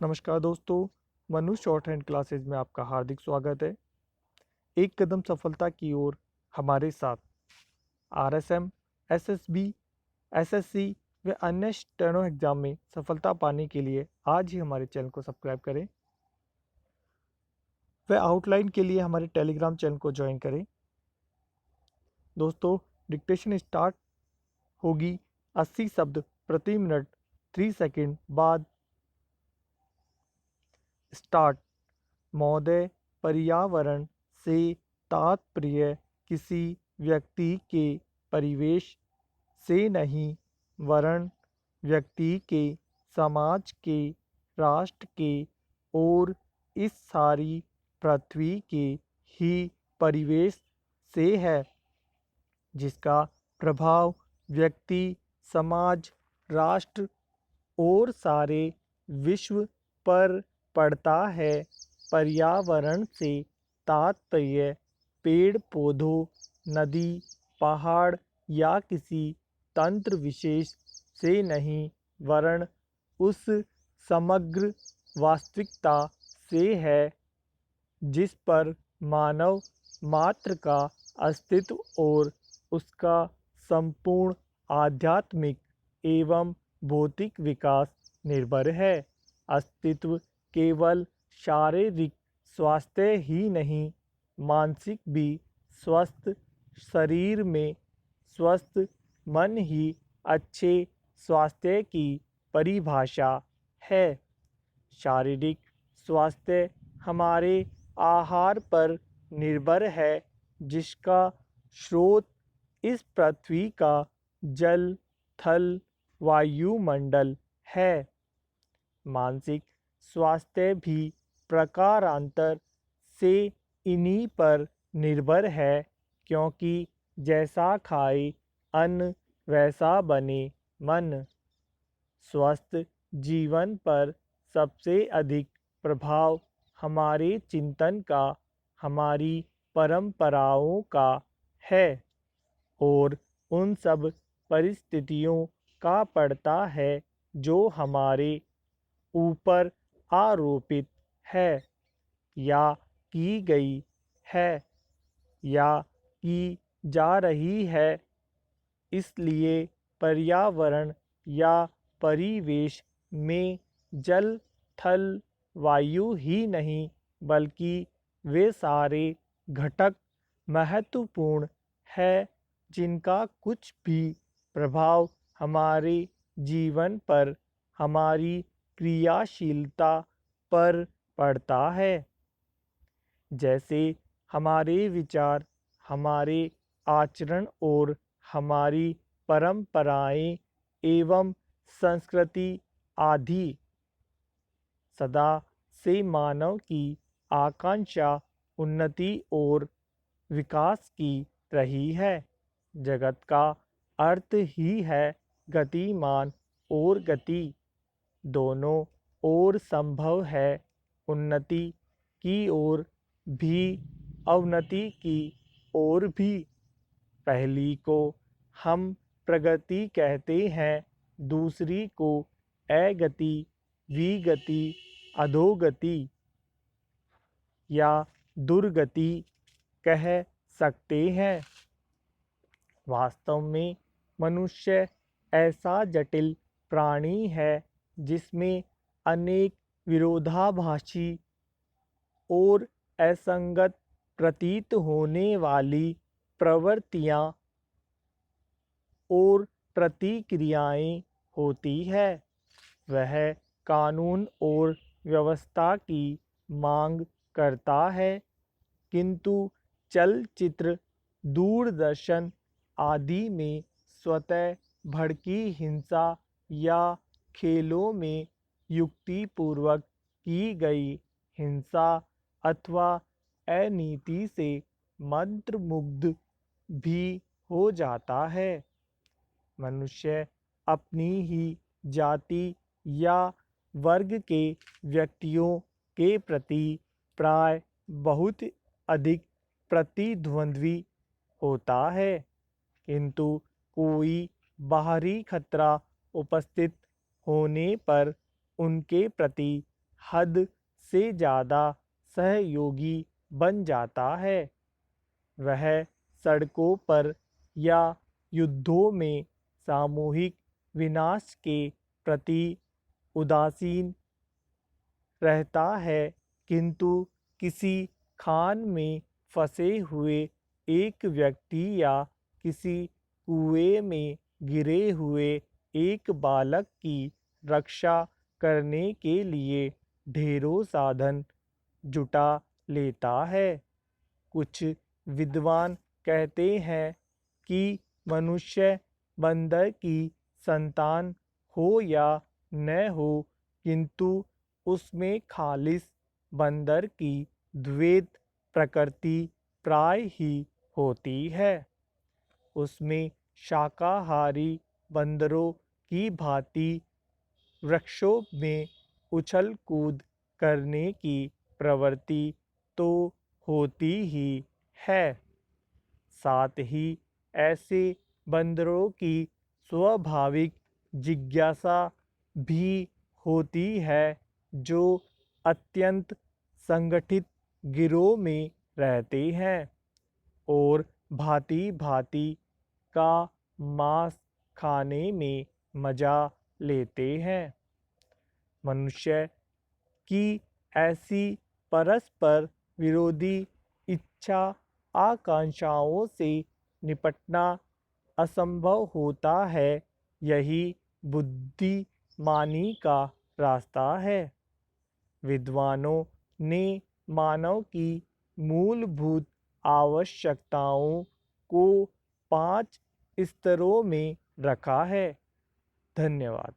नमस्कार दोस्तों, Manu short hand classes में आपका हार्दिक स्वागत है। एक कदम सफलता की ओर हमारे साथ आरएसएम, एसएसबी, एसएससी व अन्य स्टेनो एग्जाम में सफलता पाने के लिए आज ही हमारे चैनल को सब्सक्राइब करें व आउटलाइन के लिए हमारे टेलीग्राम चैनल को ज्वाइन करें। दोस्तों, डिक्टेशन स्टार्ट होगी 80 शब्द प्रति मिनट 3 सेकंड बाद। स्टार्ट। महोदय, पर्यावरण से तात्पर्य किसी व्यक्ति के परिवेश से नहीं वरन व्यक्ति के, समाज के, राष्ट्र के और इस सारी पृथ्वी के ही परिवेश से है, जिसका प्रभाव व्यक्ति, समाज, राष्ट्र और सारे विश्व पर पड़ता है। पर्यावरण से तात्पर्य पेड़ पौधों, नदी, पहाड़ या किसी तंत्र विशेष से नहीं वरन उस समग्र वास्तविकता से है जिस पर मानव मात्र का अस्तित्व और उसका संपूर्ण आध्यात्मिक एवं भौतिक विकास निर्भर है। अस्तित्व केवल शारीरिक स्वास्थ्य ही नहीं, मानसिक भी स्वस्थ शरीर में स्वस्थ मन ही अच्छे स्वास्थ्य की परिभाषा है। शारीरिक स्वास्थ्य हमारे आहार पर निर्भर है, जिसका स्रोत इस पृथ्वी का जल, थल, वायुमंडल है। मानसिक स्वास्थ्य भी प्रकारांतर से इन्हीं पर निर्भर है, क्योंकि जैसा खाए अन्न वैसा बने मन। स्वस्थ जीवन पर सबसे अधिक प्रभाव हमारे चिंतन का, हमारी परंपराओं का है और उन सब परिस्थितियों का पड़ता है जो हमारे ऊपर आरोपित है या की गई है या की जा रही है। इसलिए पर्यावरण या परिवेश में जल, थल, वायु ही नहीं बल्कि वे सारे घटक महत्वपूर्ण है, जिनका कुछ भी प्रभाव हमारे जीवन पर, हमारी क्रियाशीलता पर पड़ता है। जैसे हमारे विचार, हमारे आचरण और हमारी परंपराएं एवं संस्कृति आदि सदा से मानव की आकांक्षा उन्नति और विकास की रही है। जगत का अर्थ ही है गतिमान और गति, दोनों ओर संभव है। उन्नति की ओर भी, अवनति की ओर भी। पहली को हम प्रगति कहते हैं, दूसरी को अगति, विगति, अधोगति या दुर्गति कह सकते हैं। वास्तव में मनुष्य ऐसा जटिल प्राणी है जिसमें अनेक विरोधाभासी और असंगत प्रतीत होने वाली प्रवृत्तियां और प्रतिक्रियाएं होती है। वह कानून और व्यवस्था की मांग करता है, किंतु चलचित्र, दूरदर्शन आदि में स्वतः भड़की हिंसा या खेलों में युक्तिपूर्वक की गई हिंसा अथवा अनीति से मंत्रमुग्ध भी हो जाता है। मनुष्य अपनी ही जाति या वर्ग के व्यक्तियों के प्रति प्राय बहुत अधिक प्रतिद्वंद्वी होता है, किंतु कोई बाहरी खतरा उपस्थित होने पर उनके प्रति हद से ज़्यादा सहयोगी बन जाता है। वह सड़कों पर या युद्धों में सामूहिक विनाश के प्रति उदासीन रहता है, किंतु किसी खान में फंसे हुए एक व्यक्ति या किसी कुएं में गिरे हुए एक बालक की रक्षा करने के लिए ढेरों साधन जुटा लेता है। कुछ विद्वान कहते हैं कि मनुष्य बंदर की संतान हो या न हो, किंतु उसमें खालिस बंदर की द्वैत प्रकृति प्राय ही होती है। उसमें शाकाहारी बंदरों की भांति वृक्षों में उछल कूद करने की प्रवृत्ति तो होती ही है, साथ ही ऐसे बंदरों की स्वाभाविक जिज्ञासा भी होती है जो अत्यंत संगठित गिरोह में रहते हैं और भांति-भांति का मांस खाने में मजा लेते हैं। मनुष्य की ऐसी परस्पर विरोधी इच्छा आकांक्षाओं से निपटना असंभव होता है। यही बुद्धिमानी का रास्ता है। विद्वानों ने मानव की मूलभूत आवश्यकताओं को 5 स्तरों में रखा है। धन्यवाद।